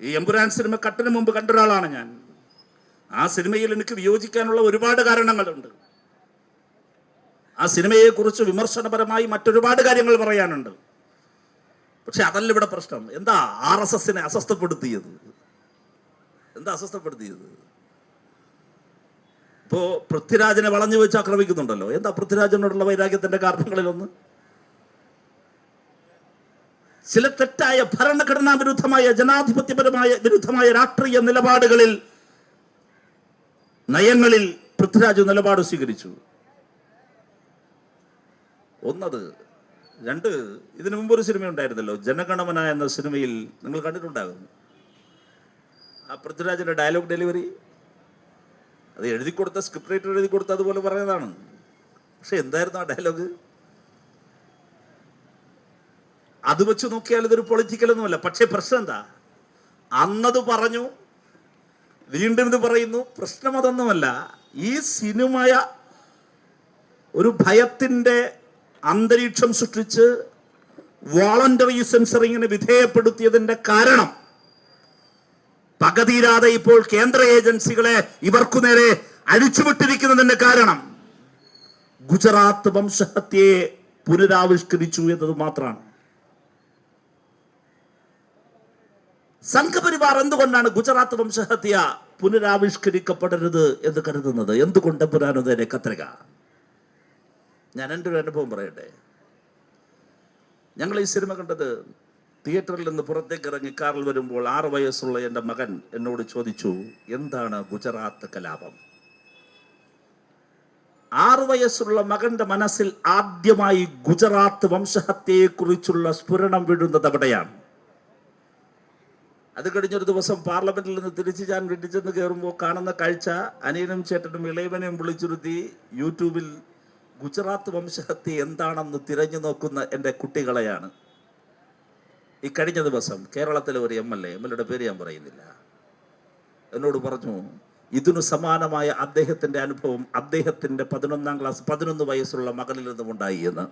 ഈ എമ്പുരാൻ സിനിമ കട്ടിന് മുമ്പ് കണ്ട ഒരാളാണ് ഞാൻ. ആ സിനിമയിൽ എനിക്ക് വിയോജിക്കാനുള്ള ഒരുപാട് കാരണങ്ങളുണ്ട്. ആ സിനിമയെക്കുറിച്ച് വിമർശനപരമായി മറ്റൊരുപാട് കാര്യങ്ങൾ പറയാനുണ്ട്. പക്ഷെ അതല്ല ഇവിടെ പ്രശ്നം. എന്താ RSSനെ അസ്വസ്ഥപ്പെടുത്തിയത്? എന്താ അസ്വസ്ഥപ്പെടുത്തിയത്? ഇപ്പോ പൃഥ്വിരാജിനെ വളഞ്ഞു വെച്ച് ആക്രമിക്കുന്നുണ്ടല്ലോ. എന്താ പൃഥ്വിരാജിനോടുള്ള വൈരാഗ്യത്തിന്റെ കാരണങ്ങളിലൊന്ന്? ചില തെറ്റായ ഭരണഘടനാ വിരുദ്ധമായ ജനാധിപത്യപരമായ വിരുദ്ധമായ രാഷ്ട്രീയ നിലപാടുകളിൽ, നയങ്ങളിൽ പൃഥ്വിരാജ് നിലപാട് സ്വീകരിച്ചു. ഒന്നത്. രണ്ട്, ഇതിനു മുമ്പ് ഒരു സിനിമ ഉണ്ടായിരുന്നല്ലോ, ജനഗണമന എന്ന സിനിമയിൽ, നിങ്ങൾ കണ്ടിട്ടുണ്ടാകും. ആ പൃഥ്വിരാജിന്റെ ഡയലോഗ് ഡെലിവറി, അത് എഴുതി കൊടുത്ത സ്ക്രിപ്റ്റ് റൈറ്റർ എഴുതി കൊടുത്ത അതുപോലെ പറയുന്നതാണ്. പക്ഷെ എന്തായിരുന്നു ആ ഡയലോഗ്? അത് വെച്ച് നോക്കിയാൽ ഇതൊരു പൊളിറ്റിക്കൽ ഒന്നുമല്ല. പക്ഷെ പ്രശ്നം എന്താ? അന്നത് പറഞ്ഞു, വീണ്ടും ഇത് പറയുന്നു. പ്രശ്നം അതൊന്നുമല്ല. ഈ സിനിമ ഒരു ഭയത്തിന്റെ അന്തരീക്ഷം സൃഷ്ടിച്ച് വോളണ്ടറി സെൻസറിങ്ങിന് വിധേയപ്പെടുത്തിയതിന്റെ കാരണം, പകതീരാതെ ഇപ്പോൾ കേന്ദ്ര ഏജൻസികളെ ഇവർക്കു നേരെ അഴിച്ചുവിട്ടിരിക്കുന്നതിന്റെ കാരണം ഗുജറാത്ത് വംശഹത്യയെ പുനരാവിഷ്കരിച്ചു എന്നത് മാത്രമാണ്. സംഘപരിവാർ എന്തുകൊണ്ടാണ് ഗുജറാത്ത് വംശഹത്യ പുനരാവിഷ്കരിക്കപ്പെടരുത് എന്ന് കരുതുന്നത്? എന്തുകൊണ്ട് പുരാനുദേനെ കത്രിക? ഞാൻ എൻ്റെ ഒരു അനുഭവം പറയട്ടെ. ഞങ്ങൾ ഈ സിനിമ കണ്ടത് തിയേറ്ററിൽ നിന്ന് പുറത്തേക്ക് ഇറങ്ങി കാറിൽ വരുമ്പോൾ 6 വയസ്സുള്ള എൻ്റെ മകൻ എന്നോട് ചോദിച്ചു, എന്താണ് ഗുജറാത്ത് കലാപം? 6 വയസ്സുള്ള മകന്റെ മനസ്സിൽ ആദ്യമായി ഗുജറാത്ത് വംശഹത്യയെ കുറിച്ചുള്ള സ്ഫുരണം വീഴുന്നത് അവിടെയാണ്. അത് കഴിഞ്ഞൊരു ദിവസം പാർലമെന്റിൽ നിന്ന് തിരിച്ച് ഞാൻ വീട്ടിൽ ചെന്ന് കയറുമ്പോൾ കാണുന്ന കാഴ്ച, അനിയനും ചേട്ടനും ഇളയവനെയും വിളിച്ചിരുത്തി യൂട്യൂബിൽ ഗുജറാത്ത് വംശഹത്യ എന്താണെന്ന് തിരഞ്ഞു നോക്കുന്ന എൻ്റെ കുട്ടികളെയാണ്. ഈ കഴിഞ്ഞ ദിവസം കേരളത്തിലെ ഒരു MLA പേര് ഞാൻ പറയുന്നില്ല, എന്നോട് പറഞ്ഞു, ഇതിനു സമാനമായ അദ്ദേഹത്തിന്റെ അനുഭവം അദ്ദേഹത്തിന്റെ 11 വയസ്സുള്ള മകളിൽ നിന്നും ഉണ്ടായി എന്ന്.